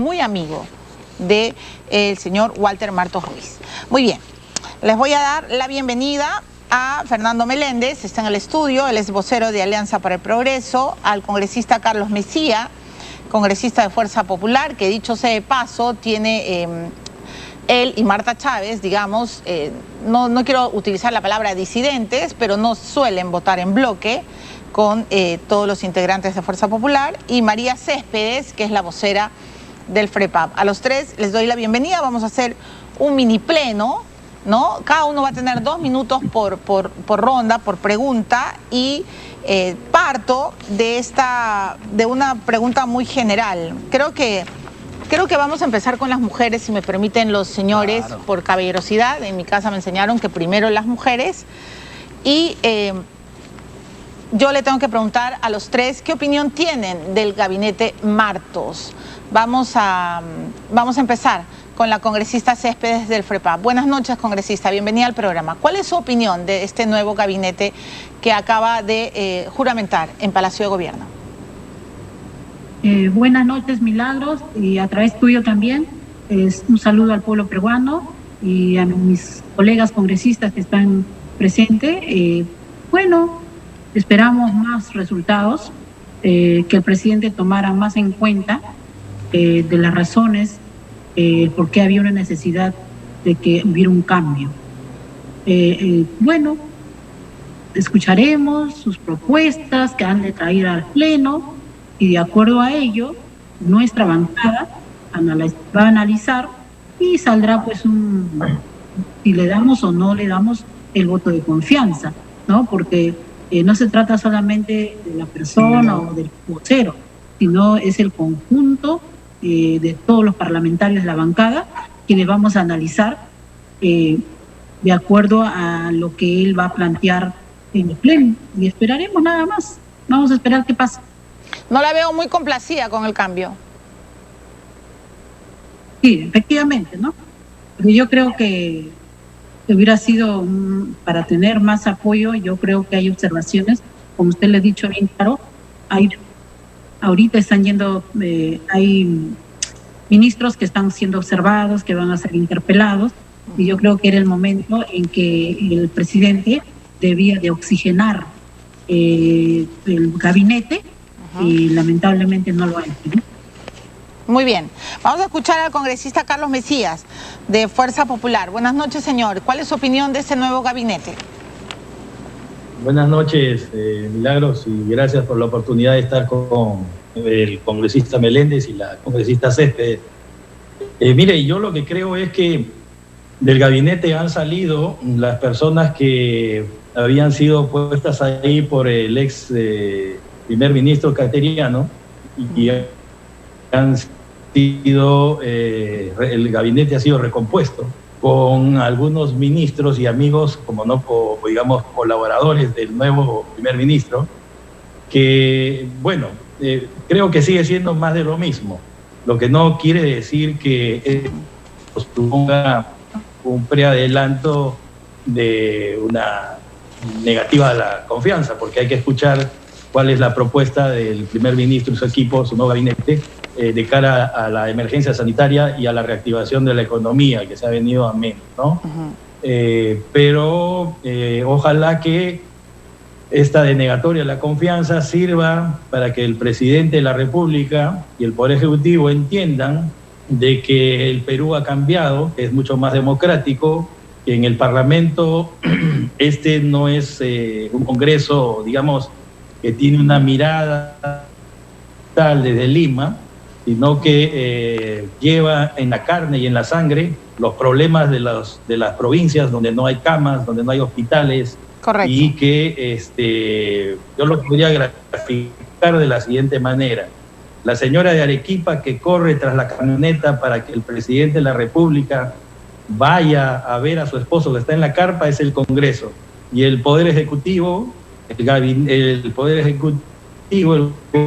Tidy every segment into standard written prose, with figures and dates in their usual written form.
muy amigo del señor Walter Martos Ruiz. Muy bien, les voy a dar la bienvenida a Fernando Meléndez, está en el estudio, él es vocero de Alianza para el Progreso, al congresista Carlos Mejía, congresista de Fuerza Popular, que dicho sea de paso, tiene él y Marta Chávez, digamos, no quiero utilizar la palabra disidentes, pero no suelen votar en bloque con todos los integrantes de Fuerza Popular, y María Céspedes, que es la vocera del FREPAP. A los tres les doy la bienvenida, vamos a hacer un mini pleno, ¿no? Cada uno va a tener 2 minutos por ronda, por pregunta, y parto de una pregunta muy general. Creo que vamos a empezar con las mujeres, si me permiten los señores, claro, por caballerosidad. En mi casa me enseñaron que primero las mujeres, y yo le tengo que preguntar a los tres qué opinión tienen del gabinete Martos. Vamos a empezar con la congresista Céspedes del FREPAP. Buenas noches, congresista, bienvenida al programa. ¿Cuál es su opinión de este nuevo gabinete que acaba de juramentar en Palacio de Gobierno? Buenas noches, Milagros, y a través tuyo también, un saludo al pueblo peruano y a mis colegas congresistas que están presentes. Bueno, esperamos más resultados, que el presidente tomara más en cuenta de las razones por qué había una necesidad de que hubiera un cambio. Bueno, escucharemos sus propuestas que han de traer al Pleno, y de acuerdo a ello, nuestra bancada va a analizar y saldrá pues si le damos o no le damos el voto de confianza, ¿no? Porque no se trata solamente de la persona o del vocero, sino es el conjunto de todos los parlamentarios de la bancada que le vamos a analizar de acuerdo a lo que él va a plantear en el Pleno. Y esperaremos nada más, vamos a esperar qué pasa. No la veo muy complacida con el cambio. Sí, efectivamente, ¿no? Porque yo creo que hubiera sido, para tener más apoyo, yo creo que hay observaciones, como usted le ha dicho bien claro, ahorita están yendo, hay ministros que están siendo observados, que van a ser interpelados, y yo creo que era el momento en que el presidente debía de oxigenar el gabinete, y lamentablemente no lo ha hecho, ¿no? Muy bien. Vamos a escuchar al congresista Carlos Mejía, de Fuerza Popular. Buenas noches, señor. ¿Cuál es su opinión de este nuevo gabinete? Buenas noches, Milagros, y gracias por la oportunidad de estar con el congresista Meléndez y la congresista Céspedes. Mire, yo lo que creo es que del gabinete han salido las personas que habían sido puestas ahí por el ex primer ministro Cateriano, y han sido, el gabinete ha sido recompuesto con algunos ministros y amigos, como no, digamos, colaboradores del nuevo primer ministro, que, bueno, creo que sigue siendo más de lo mismo, lo que no quiere decir que ponga un preadelanto de una negativa a la confianza, porque hay que escuchar cuál es la propuesta del primer ministro y su equipo, su nuevo gabinete, de cara a la emergencia sanitaria y a la reactivación de la economía, que se ha venido a menos, ¿no? Pero ojalá que esta denegatoria de la confianza sirva para que el presidente de la República y el Poder Ejecutivo entiendan de que el Perú ha cambiado, que es mucho más democrático, que en el Parlamento este no es un Congreso, digamos, que tiene una mirada tal desde Lima, sino que lleva en la carne y en la sangre los problemas de las provincias donde no hay camas, donde no hay hospitales. Correcto. Y que yo lo podría graficar de la siguiente manera. La señora de Arequipa que corre tras la camioneta para que el presidente de la República vaya a ver a su esposo que está en la carpa es el Congreso. Y el Poder Ejecutivo, el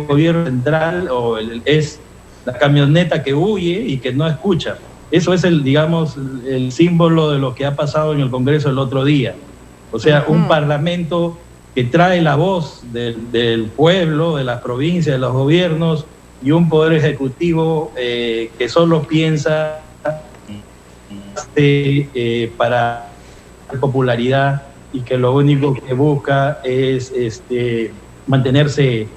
gobierno central es la camioneta que huye y que no escucha. Eso es el símbolo de lo que ha pasado en el Congreso el otro día. O sea, un parlamento que trae la voz del pueblo, de las provincias, de los gobiernos, y un poder ejecutivo que solo piensa para popularidad y que lo único que busca es mantenerse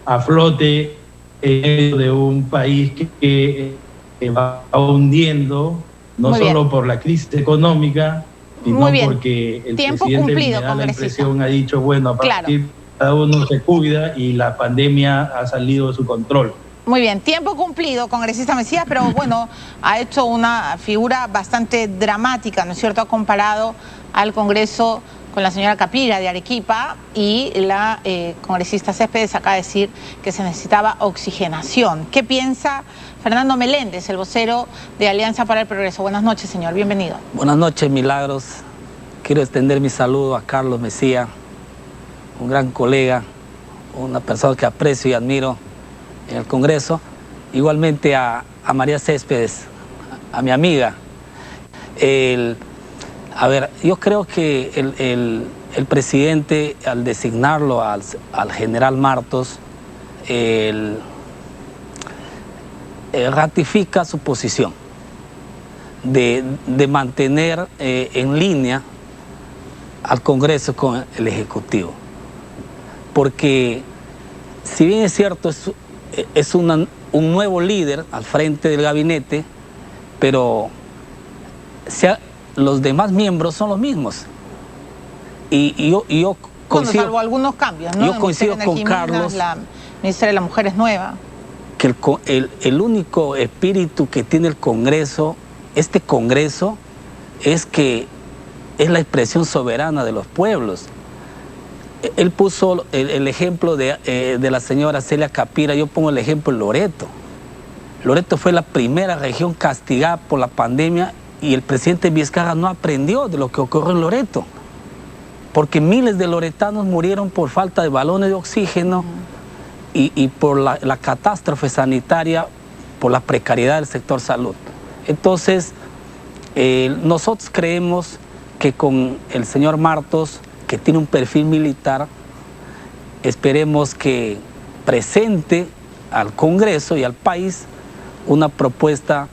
a flote en medio de un país que va hundiendo, no solo por la crisis económica, sino porque el presidente, me da la impresión, ha dicho, bueno, a partir cada uno se cuida y la pandemia ha salido de su control. Muy bien, tiempo cumplido, congresista Mesías, pero bueno, ha hecho una figura bastante dramática, ¿no es cierto? Ha comparado al Congreso con la señora Capira de Arequipa y la congresista Céspedes acaba de decir que se necesitaba oxigenación. ¿Qué piensa Fernando Meléndez, el vocero de Alianza para el Progreso? Buenas noches, señor, bienvenido. Buenas noches, Milagros. Quiero extender mi saludo a Carlos Mesías, un gran colega, una persona que aprecio y admiro en el Congreso. Igualmente a María Céspedes, a mi amiga. A ver, yo creo que el presidente, al designarlo al general Martos, ratifica su posición de mantener en línea al Congreso con el Ejecutivo. Porque si bien es cierto, es un nuevo líder al frente del gabinete, pero los demás miembros son los mismos. Y yo coincido, bueno, salvo algunos cambios, ¿no? Yo coincido con Carlos. La ministra de la Mujer es nueva. Que el único espíritu que tiene el Congreso, este Congreso, es que es la expresión soberana de los pueblos. Él puso el ejemplo de la señora Celia Capira, yo pongo el ejemplo de Loreto. Loreto fue la primera región castigada por la pandemia y el presidente Vizcarra no aprendió de lo que ocurrió en Loreto, porque miles de loretanos murieron por falta de balones de oxígeno y por la catástrofe sanitaria, por la precariedad del sector salud. Entonces, nosotros creemos que con el señor Martos, que tiene un perfil militar, esperemos que presente al Congreso y al país una propuesta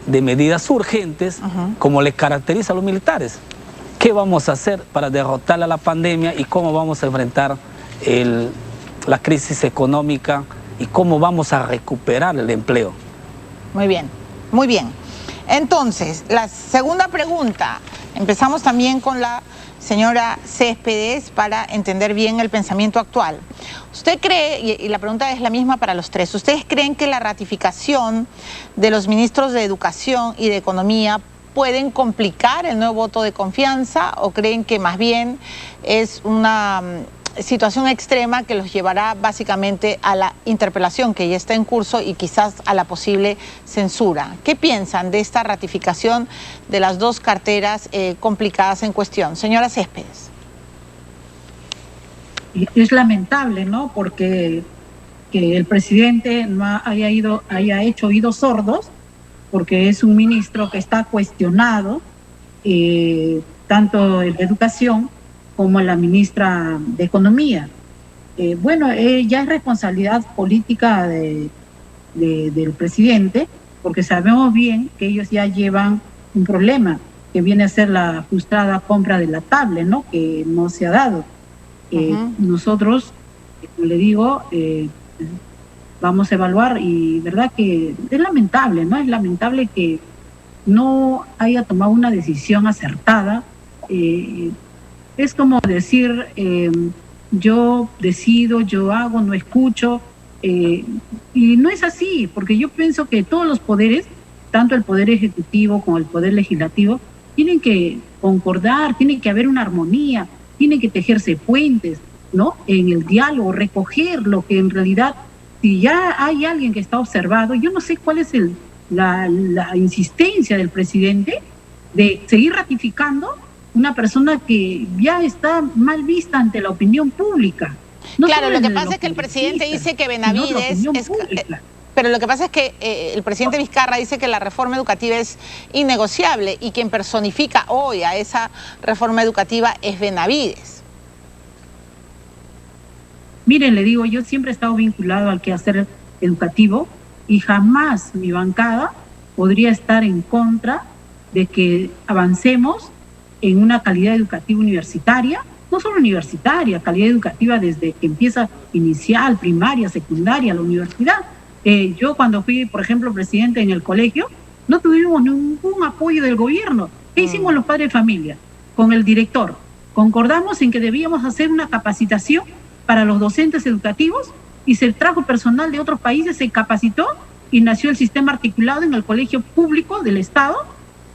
de medidas urgentes, como le caracteriza a los militares. ¿Qué vamos a hacer para derrotar a la pandemia y cómo vamos a enfrentar la crisis económica y cómo vamos a recuperar el empleo? Muy bien, muy bien. Entonces, la segunda pregunta, empezamos también con la señora Céspedes para entender bien el pensamiento actual. ¿Usted cree, y la pregunta es la misma para los tres, ¿ustedes creen que la ratificación de los ministros de Educación y de Economía pueden complicar el nuevo voto de confianza o creen que más bien es una situación extrema que los llevará básicamente a la interpelación que ya está en curso y quizás a la posible censura? ¿Qué piensan de esta ratificación de las dos carteras complicadas en cuestión? Señora Céspedes. Es lamentable, ¿no? Porque que el presidente no haya hecho oídos sordos, porque es un ministro que está cuestionado, tanto en educación como la ministra de Economía. Bueno, ya es responsabilidad política del presidente, porque sabemos bien que ellos ya llevan un problema, que viene a ser la frustrada compra de la tablet, ¿no? Que no se ha dado. Nosotros, como le digo, vamos a evaluar y verdad que es lamentable, ¿no? Es lamentable que no haya tomado una decisión acertada. Es como decir, yo decido, yo hago, no escucho, y no es así, porque yo pienso que todos los poderes, tanto el poder ejecutivo como el poder legislativo, tienen que concordar, tiene que haber una armonía, tiene que tejerse puentes, ¿no? En el diálogo, recoger lo que en realidad, si ya hay alguien que está observado, yo no sé cuál es la insistencia del presidente de seguir ratificando una persona que ya está mal vista ante la opinión pública. No claro, lo que pasa es que el presidente dice que Benavides es... Pero lo que pasa es que el presidente Vizcarra dice que la reforma educativa es innegociable y quien personifica hoy a esa reforma educativa es Benavides. Miren, le digo, yo siempre he estado vinculado al quehacer educativo y jamás mi bancada podría estar en contra de que avancemos en una calidad educativa universitaria, no solo universitaria, calidad educativa desde que empieza inicial, primaria, secundaria, la universidad. Yo cuando fui, por ejemplo, presidente en el colegio, no tuvimos ningún apoyo del gobierno. ¿Qué hicimos los padres de familia? Con el director. Concordamos en que debíamos hacer una capacitación para los docentes educativos y se trajo personal de otros países, se capacitó y nació el sistema articulado en el colegio público del Estado,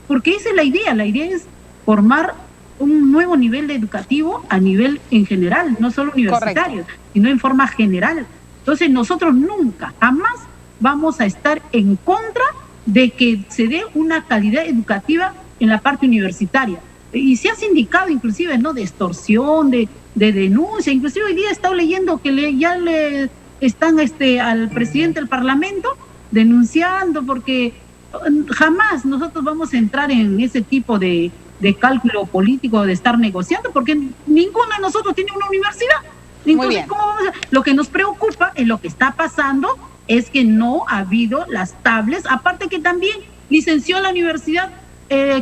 porque esa es la idea es formar un nuevo nivel educativo a nivel en general, no solo universitario, sino en forma general. Entonces nosotros nunca, jamás vamos a estar en contra de que se dé una calidad educativa en la parte universitaria. Y se ha sindicado inclusive, ¿no?, de extorsión, de denuncia. Inclusive hoy día he estado leyendo que ya le están al presidente del Parlamento denunciando, porque jamás nosotros vamos a entrar en ese tipo de cálculo político de estar negociando, porque ninguno de nosotros tiene una universidad. Entonces, ¿cómo vamos a...? Lo que nos preocupa en lo que está pasando es que no ha habido las tablets, aparte que también licenció la universidad,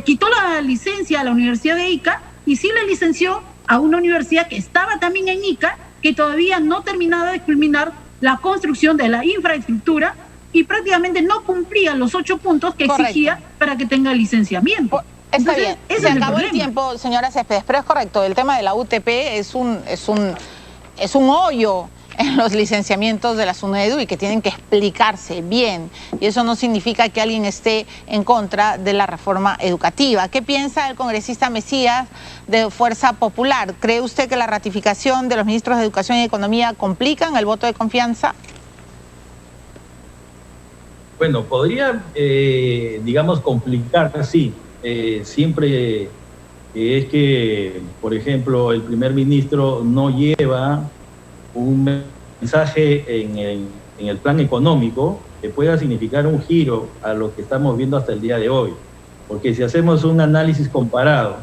quitó la licencia a la Universidad de Ica y sí le licenció a una universidad que estaba también en Ica, que todavía no terminaba de culminar la construcción de la infraestructura y prácticamente no cumplía los 8 puntos que exigía para que tenga licenciamiento. Está bien, se acabó el tiempo, señora Céspedes, pero es correcto, el tema de la UTP es un hoyo en los licenciamientos de la SUNEDU y que tienen que explicarse bien, y eso no significa que alguien esté en contra de la reforma educativa. ¿Qué piensa el congresista Mesías de Fuerza Popular? ¿Cree usted que la ratificación de los ministros de Educación y Economía complican el voto de confianza? Bueno, podría, digamos, complicar, sí. Siempre es que, por ejemplo, el primer ministro no lleva un mensaje en el plan económico que pueda significar un giro a lo que estamos viendo hasta el día de hoy. Porque si hacemos un análisis comparado,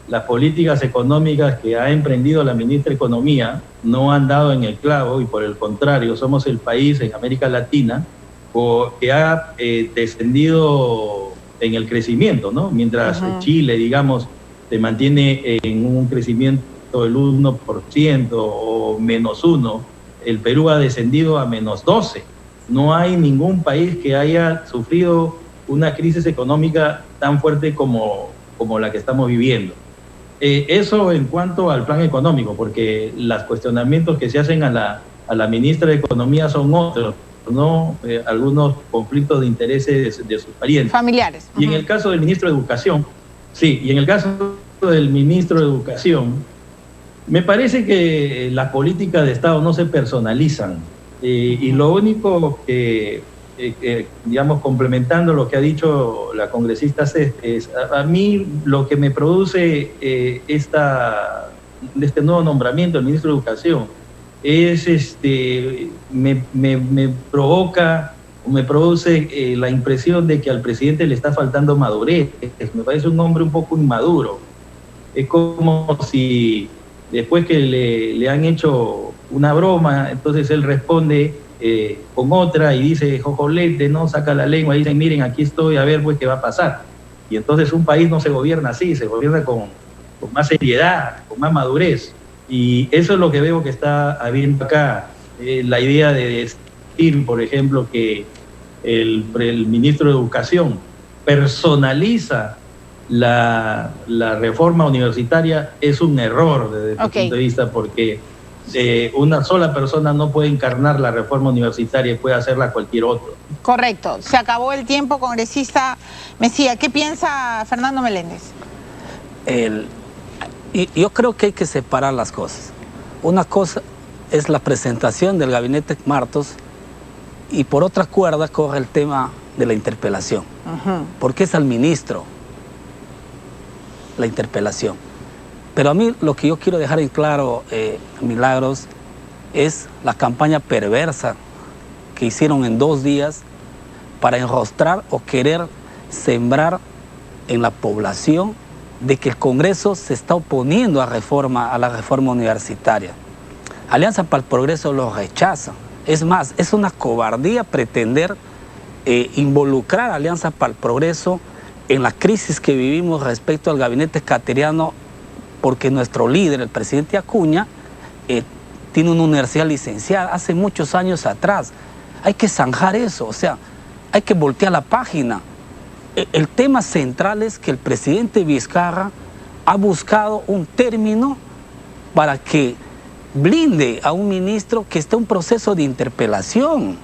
las políticas económicas que ha emprendido la ministra de Economía no han dado en el clavo, y por el contrario, somos el país en América Latina que ha descendido en el crecimiento, ¿no? Mientras Chile, digamos, se mantiene en un crecimiento del 1% o -1%, el Perú ha descendido a -12%. No hay ningún país que haya sufrido una crisis económica tan fuerte como la que estamos viviendo. Eso en cuanto al plan económico, porque los cuestionamientos que se hacen a la ministra de Economía son otros, ¿no? Algunos conflictos de intereses de sus parientes. Familiares. Y en el caso del ministro de Educación, sí, y en el caso del ministro de Educación, me parece que las políticas de Estado no se personalizan. Y lo único que, digamos, complementando lo que ha dicho la congresista Céspedes, a mí lo que me produce este nuevo nombramiento del ministro de Educación es me provoca o me produce la impresión de que al presidente le está faltando madurez. Me parece un hombre un poco inmaduro. Es como si después que le han hecho una broma, entonces él responde con otra y dice jojolete, no, saca la lengua y dice, miren, aquí estoy, a ver pues qué va a pasar. Y entonces un país no se gobierna así, se gobierna con más seriedad, con más madurez. Y eso es lo que veo que está habiendo acá. La idea de decir, por ejemplo, que el ministro de Educación personaliza la reforma universitaria es un error desde mi punto de vista, porque una sola persona no puede encarnar la reforma universitaria y puede hacerla cualquier otro. Correcto. Se acabó el tiempo, congresista Mesías. ¿Qué piensa Fernando Meléndez? Yo creo que hay que separar las cosas. Una cosa es la presentación del gabinete Martos y por otra cuerda corre el tema de la interpelación. Porque es al ministro la interpelación. Pero a mí lo que yo quiero dejar en claro, Milagros, es la campaña perversa que hicieron en 2 días para enrostrar o querer sembrar en la población de que el Congreso se está oponiendo a la reforma universitaria. Alianza para el Progreso lo rechaza. Es más, es una cobardía pretender involucrar a Alianza para el Progreso en la crisis que vivimos respecto al gabinete cateriano, porque nuestro líder, el presidente Acuña, tiene una universidad licenciada hace muchos años atrás. Hay que zanjar eso, o sea, hay que voltear la página. El tema central es que el presidente Vizcarra ha buscado un término para que blinde a un ministro que está en un proceso de interpelación.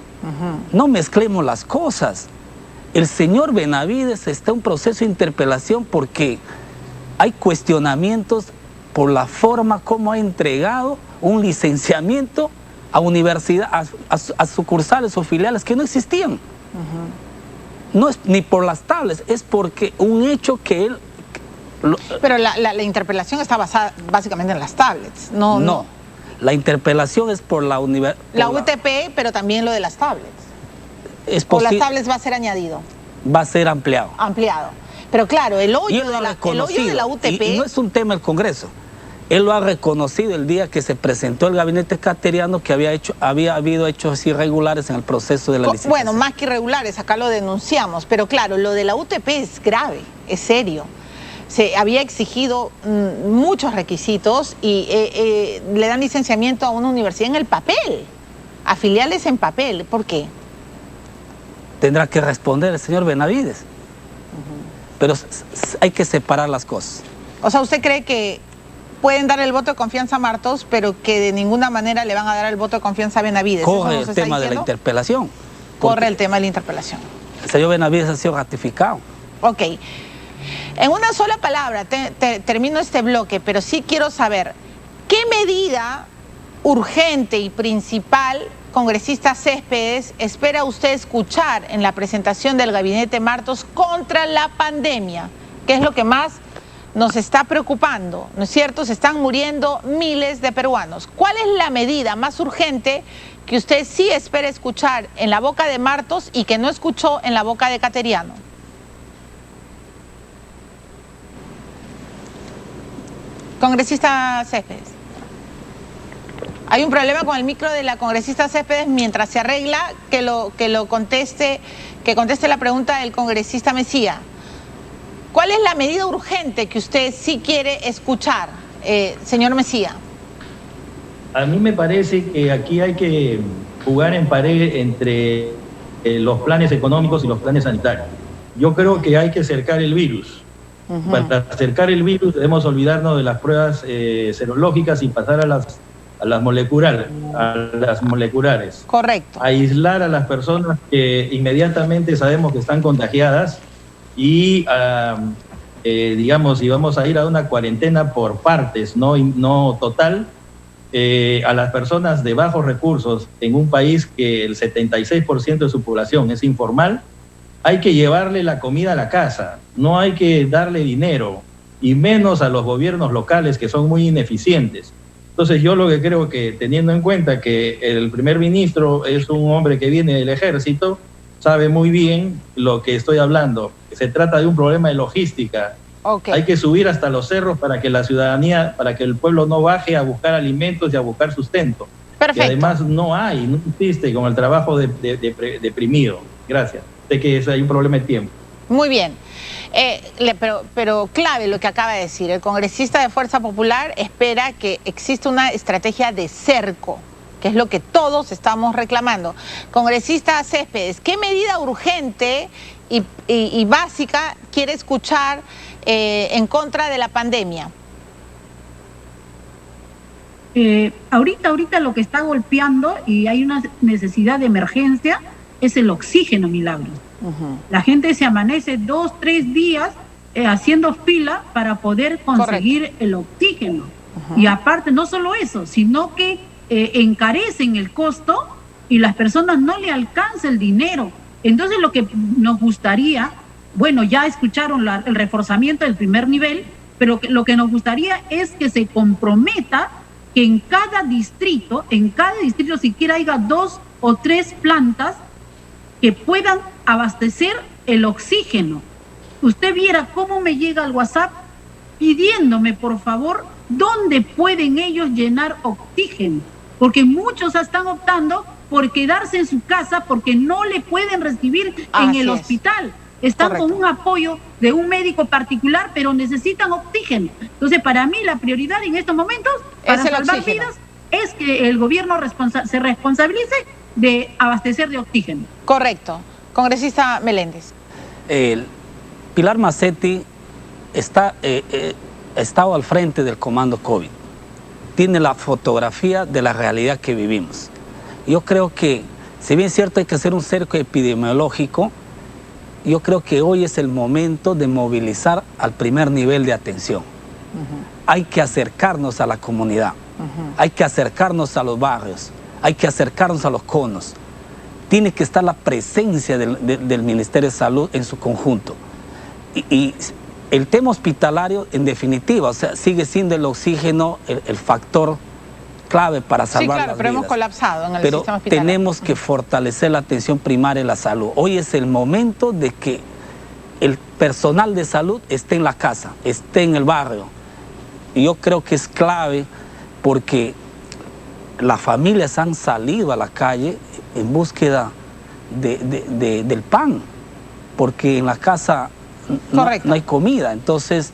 No mezclemos las cosas. El señor Benavides está en un proceso de interpelación porque hay cuestionamientos por la forma como ha entregado un licenciamiento a universidad, a sucursales o filiales que no existían. No es ni por las tablets, es porque un hecho que él... Pero la interpelación está basada básicamente en las tablets. No. La interpelación es por la universidad. La UTP, pero también lo de las tablets. O las tablets va a ser añadido. Va a ser ampliado. Ampliado. Pero claro, el hoyo de la UTP... Y no es un tema del Congreso. Él lo ha reconocido el día que se presentó el gabinete cateriano, que había habido hechos irregulares en el proceso de la licitación. Bueno, más que irregulares, acá lo denunciamos. Pero claro, lo de la UTP es grave, es serio. Se había exigido muchos requisitos y le dan licenciamiento a una universidad en el papel, a filiales en papel. ¿Por qué? Tendrá que responder el señor Benavides. Pero hay que separar las cosas. O sea, ¿usted cree que pueden dar el voto de confianza a Martos, pero que de ninguna manera le van a dar el voto de confianza a Benavides? Corre el tema de la interpelación. Corre el tema de la interpelación. El señor Benavides ha sido ratificado. Ok. En una sola palabra, termino este bloque, pero sí quiero saber, ¿qué medida urgente y principal, congresista Céspedes, espera usted escuchar en la presentación del gabinete Martos contra la pandemia? ¿Qué es lo que más nos está preocupando? ¿No es cierto? Se están muriendo miles de peruanos. ¿Cuál es la medida más urgente que usted sí espera escuchar en la boca de Martos y que no escuchó en la boca de Cateriano? Congresista Céspedes. Hay un problema con el micro de la congresista Céspedes. Mientras se arregla, que conteste la pregunta del congresista Mejía. ¿Cuál es la medida urgente que usted sí quiere escuchar, señor Mejía? A mí me parece que aquí hay que jugar en pared entre los planes económicos y los planes sanitarios. Yo creo que hay que cercar el virus. Para acercar el virus debemos olvidarnos de las pruebas serológicas y pasar a las moleculares. Correcto. Aislar a las personas que inmediatamente sabemos que están contagiadas y, digamos, si vamos a ir a una cuarentena por partes, no total, a las personas de bajos recursos en un país que el 76% de su población es informal, hay que llevarle la comida a la casa, no hay que darle dinero, y menos a los gobiernos locales que son muy ineficientes. Entonces yo lo que creo que, teniendo en cuenta que el primer ministro es un hombre que viene del ejército, sabe muy bien lo que estoy hablando. Se trata de un problema de logística. Okay. Hay que subir hasta los cerros para que la ciudadanía, para que el pueblo no baje a buscar alimentos y a buscar sustento. Perfecto. Y además no existe con el trabajo deprimido. Gracias. Sé que hay un problema de tiempo. Muy bien, pero clave lo que acaba de decir. El congresista de Fuerza Popular espera que exista una estrategia de cerco, que es lo que todos estamos reclamando. Congresista Céspedes, ¿qué medida urgente y básica quiere escuchar en contra de la pandemia? Ahorita lo que está golpeando y hay una necesidad de emergencia es el oxígeno, Milagros. La gente se amanece 2, 3 días haciendo fila para poder conseguir el oxígeno. Y aparte, no solo eso, sino que encarecen el costo y las personas no le alcanza el dinero. Entonces lo que nos gustaría, bueno, ya escucharon el reforzamiento del primer nivel, pero lo que nos gustaría es que se comprometa que en cada distrito siquiera haya 2 o 3 plantas que puedan abastecer el oxígeno. Usted viera cómo me llega el WhatsApp pidiéndome, por favor, dónde pueden ellos llenar oxígeno, porque muchos están optando por quedarse en su casa porque no le pueden recibir en el hospital. Están con un apoyo de un médico particular, pero necesitan oxígeno. Entonces, para mí, la prioridad en estos momentos para salvar vidas es que el gobierno se responsabilice de abastecer de oxígeno. Correcto. Congresista Meléndez. Pilar Mazzetti ha estado al frente del comando COVID. Tiene la fotografía de la realidad que vivimos. Yo creo que, si bien es cierto hay que hacer un cerco epidemiológico, yo creo que hoy es el momento de movilizar al primer nivel de atención. Hay que acercarnos a la comunidad, hay que acercarnos a los barrios, hay que acercarnos a los conos. Tiene que estar la presencia del Ministerio de Salud en su conjunto. Y el tema hospitalario, en definitiva, o sea, sigue siendo el oxígeno el factor clave para salvar las vidas. Pero hemos colapsado en el sistema hospitalario. Tenemos que fortalecer la atención primaria en la salud. Hoy es el momento de que el personal de salud esté en la casa, esté en el barrio. Y yo creo que es clave porque las familias han salido a la calle en búsqueda del pan, porque en la casa no hay comida. Entonces,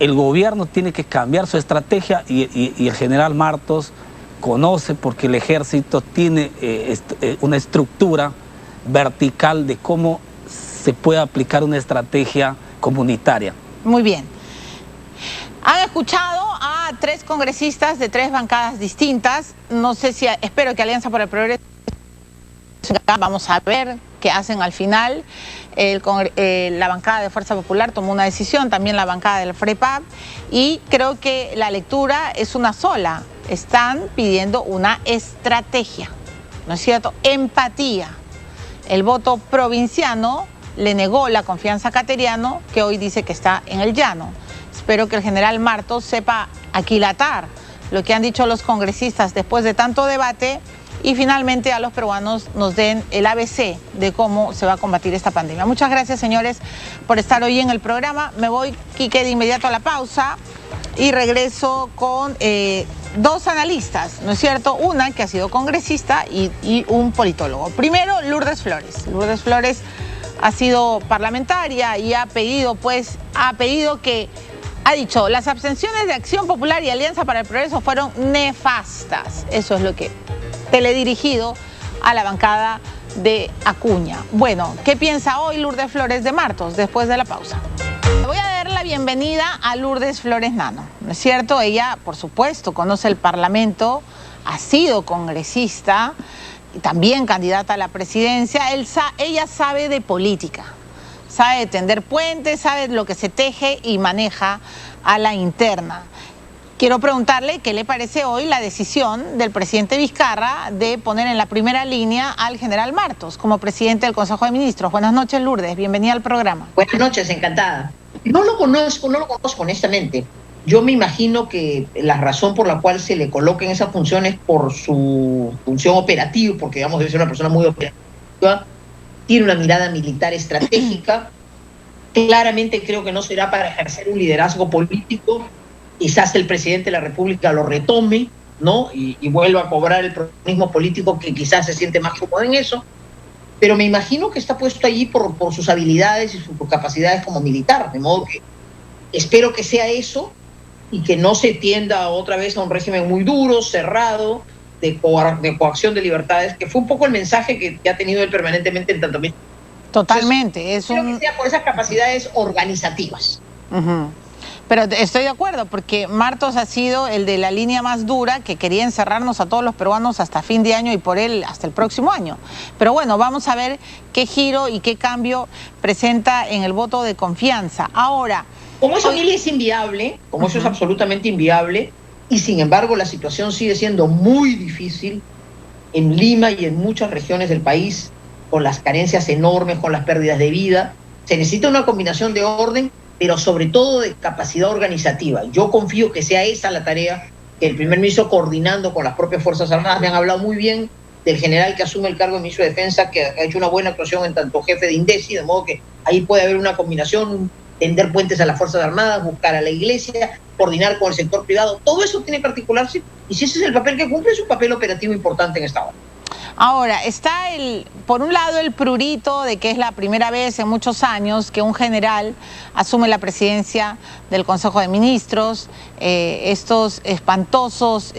el gobierno tiene que cambiar su estrategia y el general Martos conoce, porque el ejército tiene una estructura vertical de cómo se puede aplicar una estrategia comunitaria. Muy bien. Han escuchado a 3 congresistas de 3 bancadas distintas. No sé si, espero que Alianza por el Progreso, vamos a ver qué hacen al final. La bancada de Fuerza Popular tomó una decisión, también la bancada del FREPAP, y creo que la lectura es una sola. Están pidiendo una estrategia, ¿no es cierto? Empatía. El voto provinciano le negó la confianza a Cateriano, que hoy dice que está en el llano. Espero que el general Martos sepa aquilatar lo que han dicho los congresistas después de tanto debate y finalmente a los peruanos nos den el ABC de cómo se va a combatir esta pandemia. Muchas gracias, señores, por estar hoy en el programa. Me voy, Quique, de inmediato a la pausa y regreso con 2 analistas, ¿no es cierto? Una que ha sido congresista y un politólogo. Primero, Lourdes Flores. Lourdes Flores ha sido parlamentaria y ha dicho, las abstenciones de Acción Popular y Alianza para el Progreso fueron nefastas. Eso es lo que teledirigido a la bancada de Acuña. Bueno, ¿qué piensa hoy Lourdes Flores de Martos después de la pausa? Le voy a dar la bienvenida a Lourdes Flores Nano, ¿no es cierto? Ella, por supuesto, conoce el Parlamento, ha sido congresista y también candidata a la presidencia. Ella sabe de política, sabe de tender puentes, sabe lo que se teje y maneja a la interna. Quiero preguntarle qué le parece hoy la decisión del presidente Vizcarra de poner en la primera línea al general Martos como presidente del Consejo de Ministros. Buenas noches, Lourdes. Bienvenida al programa. Buenas noches, encantada. No lo conozco honestamente. Yo me imagino que la razón por la cual se le coloca en esa función es por su función operativa, porque digamos debe ser una persona muy operativa, tiene una mirada militar estratégica. Claramente creo que no será para ejercer un liderazgo político. Quizás el presidente de la República lo retome, ¿no? Y vuelva a cobrar el protagonismo político, que quizás se siente más cómodo en eso. Pero me imagino que está puesto allí por sus habilidades y sus capacidades como militar. De modo que espero que sea eso y que no se tienda otra vez a un régimen muy duro, cerrado, de coacción de libertades, que fue un poco el mensaje que ha tenido él permanentemente en tanto. Totalmente. Espero que sea por esas capacidades organizativas. Pero estoy de acuerdo, porque Martos ha sido el de la línea más dura, que quería encerrarnos a todos los peruanos hasta fin de año y por él hasta el próximo año. Pero bueno, vamos a ver qué giro y qué cambio presenta en el voto de confianza. Ahora, como eso es inviable, como eso es absolutamente inviable, y sin embargo la situación sigue siendo muy difícil en Lima y en muchas regiones del país, con las carencias enormes, con las pérdidas de vida, se necesita una combinación de orden, pero sobre todo de capacidad organizativa. Yo confío que sea esa la tarea, que el primer ministro, coordinando con las propias Fuerzas Armadas, me han hablado muy bien del general que asume el cargo de ministro de Defensa, que ha hecho una buena actuación en tanto jefe de INDECI, de modo que ahí puede haber una combinación, tender puentes a las Fuerzas Armadas, buscar a la Iglesia, coordinar con el sector privado. Todo eso tiene que articularse, y si ese es el papel que cumple, es un papel operativo importante en esta hora. Ahora, está por un lado el prurito de que es la primera vez en muchos años que un general asume la presidencia del Consejo de Ministros, estos espantosos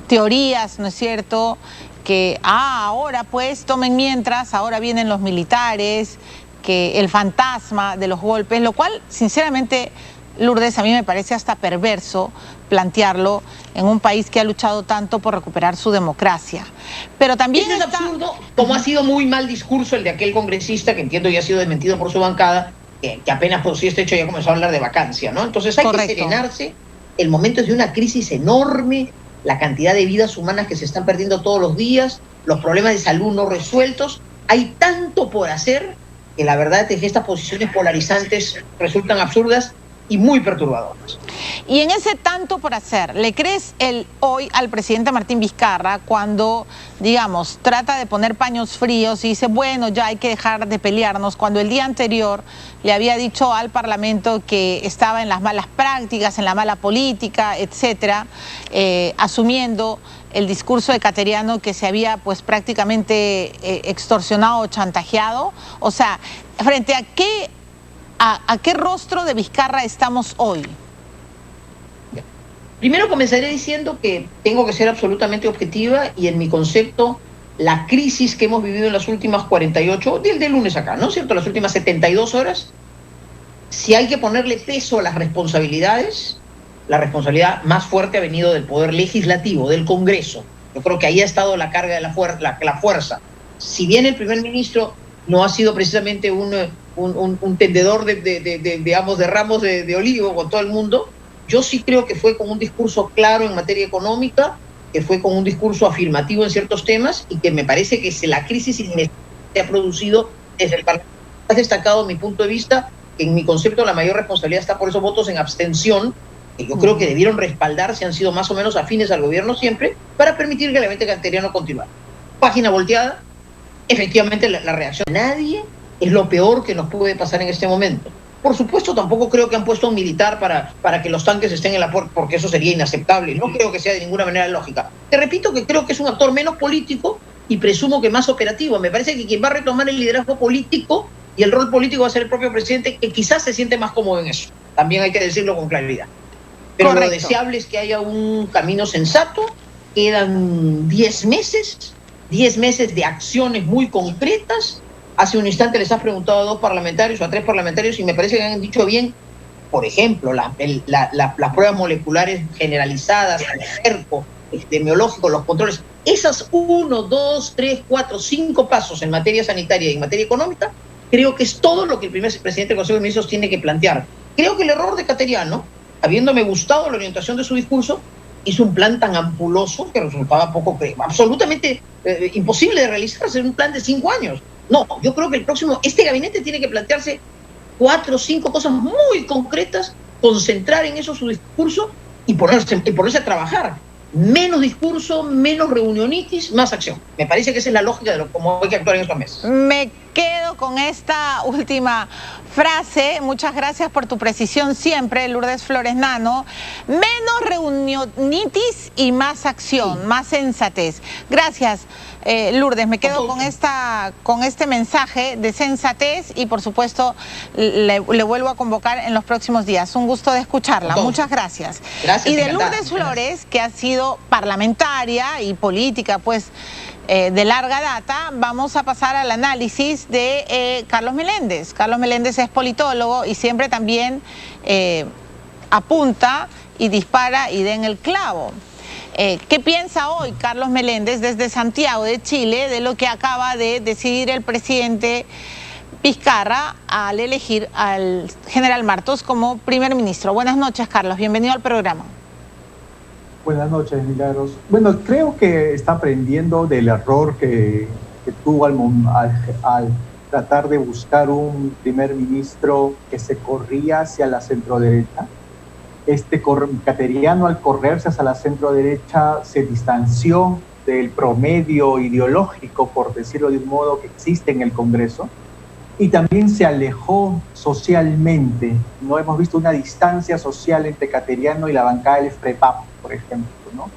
teorías, ¿no es cierto?, que ahora pues tomen mientras, ahora vienen los militares, que el fantasma de los golpes, lo cual sinceramente, Lourdes, a mí me parece hasta perverso plantearlo en un país que ha luchado tanto por recuperar su democracia. Pero también es absurdo, como ha sido muy mal discurso el de aquel congresista, que entiendo ya ha sido desmentido por su bancada, que apenas producía este hecho ya comenzó a hablar de vacancia, ¿no? Entonces hay que serenarse, el momento es de una crisis enorme, la cantidad de vidas humanas que se están perdiendo todos los días, los problemas de salud no resueltos, hay tanto por hacer que la verdad es que estas posiciones polarizantes resultan absurdas y muy perturbadoras. Y en ese tanto por hacer, ¿le crees hoy al presidente Martín Vizcarra cuando, digamos, trata de poner paños fríos y dice, bueno, ya hay que dejar de pelearnos, cuando el día anterior le había dicho al Parlamento que estaba en las malas prácticas, en la mala política, etcétera, asumiendo el discurso de Cateriano que se había pues prácticamente extorsionado o chantajeado? O sea, ¿frente a qué rostro de Vizcarra estamos hoy? Primero comenzaré diciendo que tengo que ser absolutamente objetiva y en mi concepto la crisis que hemos vivido en las últimas 48, del lunes acá, ¿no es cierto?, las últimas 72 horas, si hay que ponerle peso a las responsabilidades, la responsabilidad más fuerte ha venido del Poder Legislativo, del Congreso. Yo creo que ahí ha estado la carga de la fuerza. Si bien el primer ministro no ha sido precisamente un tendedor digamos, de ramos de olivo con todo el mundo, yo sí creo que fue con un discurso claro en materia económica, que fue con un discurso afirmativo en ciertos temas y que me parece que la crisis se ha producido desde el Parlamento. Has destacado mi punto de vista, que en mi concepto la mayor responsabilidad está por esos votos en abstención, que yo creo que debieron respaldarse, han sido más o menos afines al gobierno siempre, para permitir que el gabinete Cateriano continuara. Página volteada, efectivamente la reacción de nadie es lo peor que nos puede pasar en este momento. Por supuesto, tampoco creo que han puesto a un militar para que los tanques estén en la puerta, porque eso sería inaceptable. No creo que sea de ninguna manera lógica. Te repito que creo que es un actor menos político y presumo que más operativo. Me parece que quien va a retomar el liderazgo político y el rol político va a ser el propio presidente, que quizás se siente más cómodo en eso. También hay que decirlo con claridad. Pero Correcto. Lo deseable es que haya un camino sensato. Quedan 10 meses de acciones muy concretas. Hace un instante les has preguntado a 2 parlamentarios o a 3 parlamentarios y me parece que han dicho bien, por ejemplo, las pruebas moleculares generalizadas, el cerco epidemiológico, los controles. Esas 1, 2, 3, 4, 5 pasos en materia sanitaria y en materia económica, creo que es todo lo que el primer presidente del Consejo de Ministros tiene que plantear. Creo que el error de Cateriano, habiéndome gustado la orientación de su discurso, hizo un plan tan ampuloso que resultaba absolutamente imposible de realizarse, un plan de 5 años. No, yo creo que este gabinete tiene que plantearse 4 o 5 cosas muy concretas, concentrar en eso su discurso y ponerse a trabajar. Menos discurso, menos reunionitis, más acción. Me parece que esa es la lógica de cómo hay que actuar en estos meses. Me quedo con esta última frase. Muchas gracias por tu precisión siempre, Lourdes Flores Nano. Menos reunionitis y más acción, sí. Más sensatez. Gracias, Lourdes. Me quedo con este mensaje de sensatez y, por supuesto, le vuelvo a convocar en los próximos días. Un gusto de escucharla. Muchas gracias. Gracias. Y de Lourdes Flores, que ha sido parlamentaria y política, pues, de larga data, vamos a pasar al análisis de Carlos Meléndez. Carlos Meléndez es politólogo y siempre también apunta y dispara y da en el clavo. ¿Qué piensa hoy Carlos Meléndez desde Santiago de Chile de lo que acaba de decidir el presidente Vizcarra al elegir al general Martos como primer ministro? Buenas noches, Carlos. Bienvenido al programa. Buenas noches, Milagros. Bueno, creo que está aprendiendo del error que tuvo al tratar de buscar un primer ministro que se corría hacia la centroderecha. Cateriano, al correrse hacia la centroderecha, se distanció del promedio ideológico, por decirlo de un modo, que existe en el Congreso, y también se alejó socialmente. No hemos visto una distancia social entre Cateriano y la bancada del FREPAP, por ejemplo, ¿no?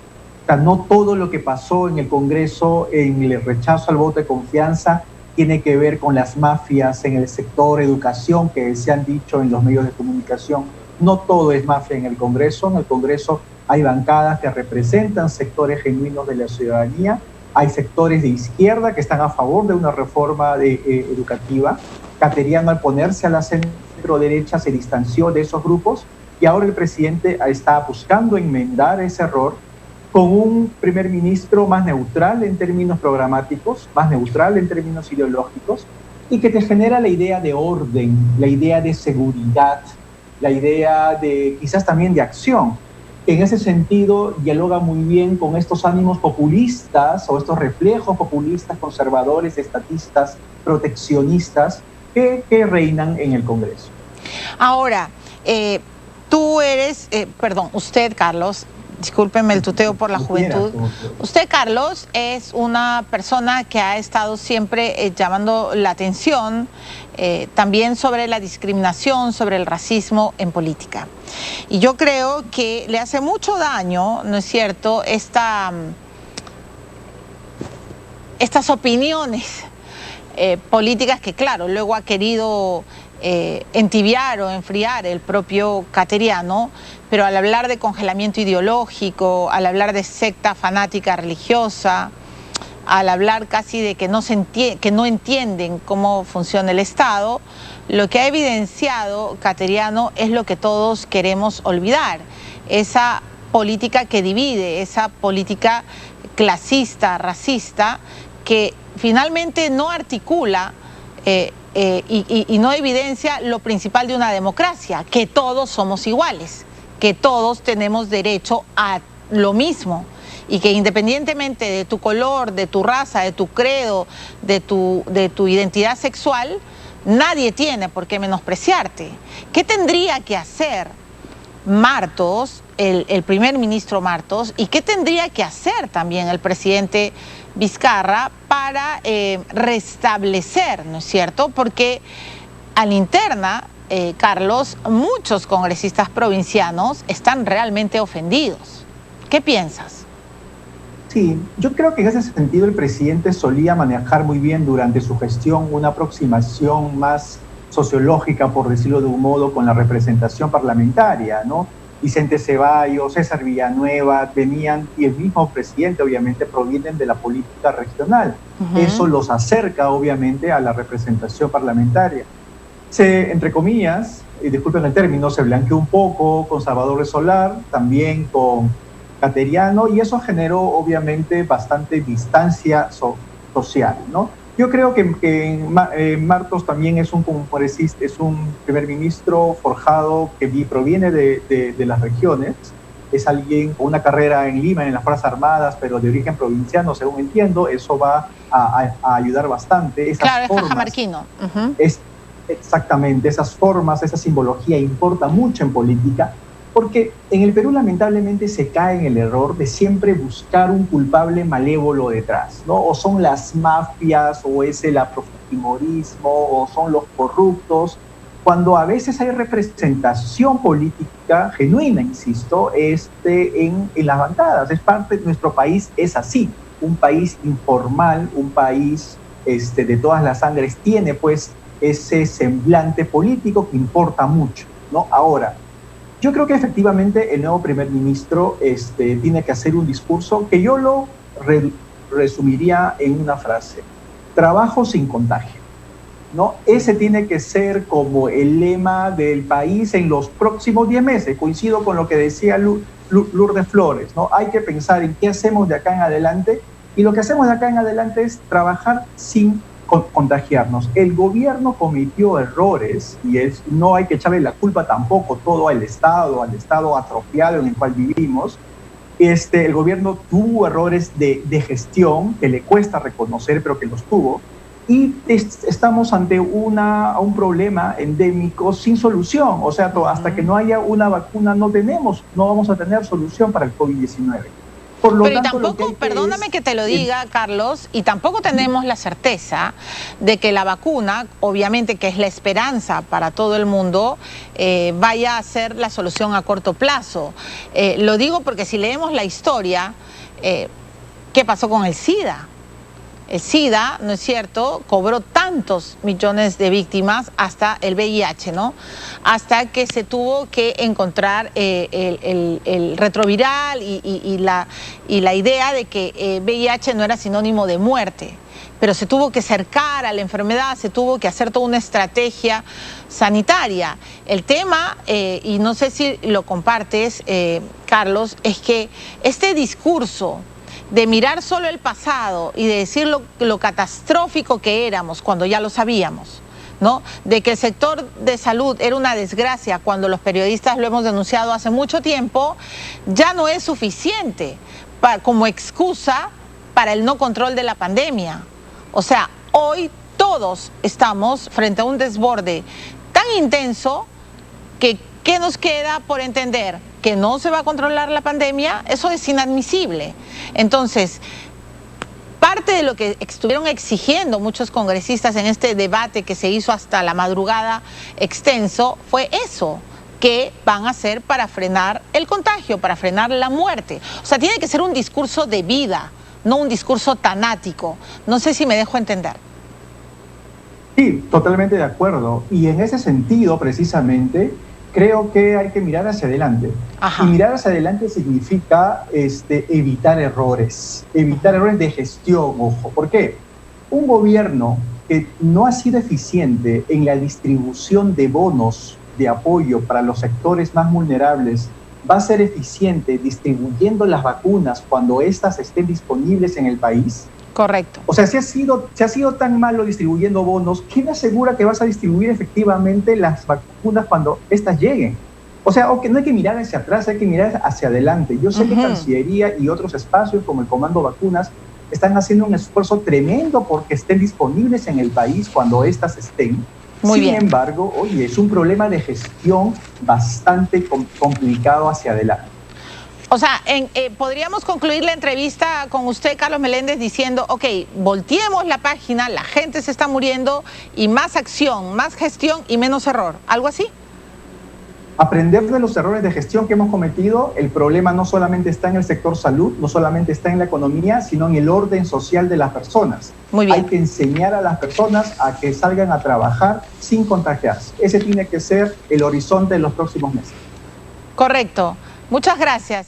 O sea, no todo lo que pasó en el Congreso, en el rechazo al voto de confianza, tiene que ver con las mafias en el sector educación que se han dicho en los medios de comunicación. No todo es mafia en el Congreso. En el Congreso hay bancadas que representan sectores genuinos de la ciudadanía. Hay sectores de izquierda que están a favor de una reforma educativa. Cateriano, al ponerse a la centro derecha, se distanció de esos grupos y ahora el presidente está buscando enmendar ese error con un primer ministro más neutral en términos programáticos, más neutral en términos ideológicos, y que te genera la idea de orden, la idea de seguridad, la idea de quizás también de acción. En ese sentido, dialoga muy bien con estos ánimos populistas o estos reflejos populistas, conservadores, estatistas, proteccionistas que reinan en el Congreso. Ahora, usted, Carlos, discúlpenme el tuteo por la juventud. Usted, Carlos, es una persona que ha estado siempre llamando la atención también sobre la discriminación, sobre el racismo en política. Y yo creo que le hace mucho daño, ¿no es cierto?, estas opiniones políticas que, claro, luego ha querido entibiar o enfriar el propio Cateriano, pero al hablar de congelamiento ideológico, al hablar de secta fanática religiosa, al hablar casi de que no entienden cómo funciona el Estado, lo que ha evidenciado Cateriano es lo que todos queremos olvidar, esa política que divide, esa política clasista, racista, que finalmente no articula y no evidencia lo principal de una democracia, que todos somos iguales, que todos tenemos derecho a lo mismo y que independientemente de tu color, de tu raza, de tu credo, de tu identidad sexual, nadie tiene por qué menospreciarte. ¿Qué tendría que hacer Martos, el primer ministro Martos, y qué tendría que hacer también el presidente Vizcarra para restablecer, ¿no es cierto? Porque a la interna, Carlos, muchos congresistas provincianos están realmente ofendidos. ¿Qué piensas? Sí, yo creo que en ese sentido el presidente solía manejar muy bien durante su gestión una aproximación más sociológica, por decirlo de un modo, con la representación parlamentaria, ¿no? Vicente Ceballos, César Villanueva venían, y el mismo presidente obviamente provienen de la política regional. Eso los acerca obviamente a la representación parlamentaria. Entre comillas, y disculpen el término, se blanqueó un poco con Salvador de Solar, también con Cateriano, y eso generó obviamente bastante distancia social, ¿no? Yo creo que Martos también es un congresista, es un primer ministro forjado que proviene de las regiones, es alguien con una carrera en Lima, en las Fuerzas Armadas, pero de origen provinciano, según entiendo. Eso va a ayudar bastante. Claro, es cajamarquino. Exactamente, esas formas, esa simbología importa mucho en política, porque en el Perú lamentablemente se cae en el error de siempre buscar un culpable malévolo detrás, ¿no? O son las mafias, o es el afrofujimorismo, o son los corruptos, cuando a veces hay representación política genuina, insisto, en las bancadas. Es parte de nuestro país, es así, un país informal, un país de todas las sangres, tiene pues ese semblante político que importa mucho, ¿no? Ahora, yo creo que efectivamente el nuevo primer ministro tiene que hacer un discurso que yo lo resumiría en una frase: trabajo sin contagio, ¿no? Ese tiene que ser como el lema del país en los próximos 10 meses. Coincido con lo que decía Lourdes Flores, ¿no? Hay que pensar en qué hacemos de acá en adelante, y lo que hacemos de acá en adelante es trabajar sin contagiarnos. El gobierno cometió errores y no hay que echarle la culpa tampoco todo al Estado atrofiado en el cual vivimos. El gobierno tuvo errores de gestión que le cuesta reconocer, pero que los tuvo, y estamos ante un problema endémico sin solución. O sea, hasta que no haya una vacuna no vamos a tener solución para el COVID-19. Pero y tampoco, perdóname que te lo diga, Carlos, y tampoco tenemos la certeza de que la vacuna, obviamente que es la esperanza para todo el mundo, vaya a ser la solución a corto plazo. Lo digo porque si leemos la historia, ¿qué pasó con el SIDA? El SIDA, ¿no es cierto?, cobró tantos millones de víctimas hasta el VIH, ¿no? Hasta que se tuvo que encontrar el retroviral y la idea de que VIH no era sinónimo de muerte. Pero se tuvo que acercar a la enfermedad, se tuvo que hacer toda una estrategia sanitaria. El tema, y no sé si lo compartes, Carlos, es que este discurso de mirar solo el pasado y de decir lo catastrófico que éramos cuando ya lo sabíamos, ¿no? De que el sector de salud era una desgracia cuando los periodistas lo hemos denunciado hace mucho tiempo, ya no es suficiente como excusa para el no control de la pandemia. O sea, hoy todos estamos frente a un desborde tan intenso que ¿qué nos queda por entender? Que no se va a controlar la pandemia. Eso es inadmisible. Entonces, parte de lo que estuvieron exigiendo muchos congresistas en este debate que se hizo hasta la madrugada extenso fue eso, que van a hacer para frenar el contagio, para frenar la muerte. O sea, tiene que ser un discurso de vida, no un discurso tanático. No sé si me dejo entender. Sí, totalmente de acuerdo. Y en ese sentido, precisamente, creo que hay que mirar hacia adelante. Ajá. Y mirar hacia adelante significa evitar errores de gestión, ojo. ¿Por qué? Un gobierno que no ha sido eficiente en la distribución de bonos de apoyo para los sectores más vulnerables va a ser eficiente distribuyendo las vacunas cuando éstas estén disponibles en el país. Correcto. O sea, si ha sido tan malo distribuyendo bonos, ¿quién asegura que vas a distribuir efectivamente las vacunas cuando éstas lleguen? O sea, no hay que mirar hacia atrás, hay que mirar hacia adelante. Yo sé que Cancillería y otros espacios como el Comando Vacunas están haciendo un esfuerzo tremendo porque estén disponibles en el país cuando éstas estén. Muy bien. Sin embargo, oye, es un problema de gestión bastante complicado hacia adelante. O sea, podríamos concluir la entrevista con usted, Carlos Meléndez, diciendo, ok, volteemos la página, la gente se está muriendo y más acción, más gestión y menos error. ¿Algo así? Aprender de los errores de gestión que hemos cometido. El problema no solamente está en el sector salud, no solamente está en la economía, sino en el orden social de las personas. Muy bien. Hay que enseñar a las personas a que salgan a trabajar sin contagiarse. Ese tiene que ser el horizonte de los próximos meses. Correcto. Muchas gracias.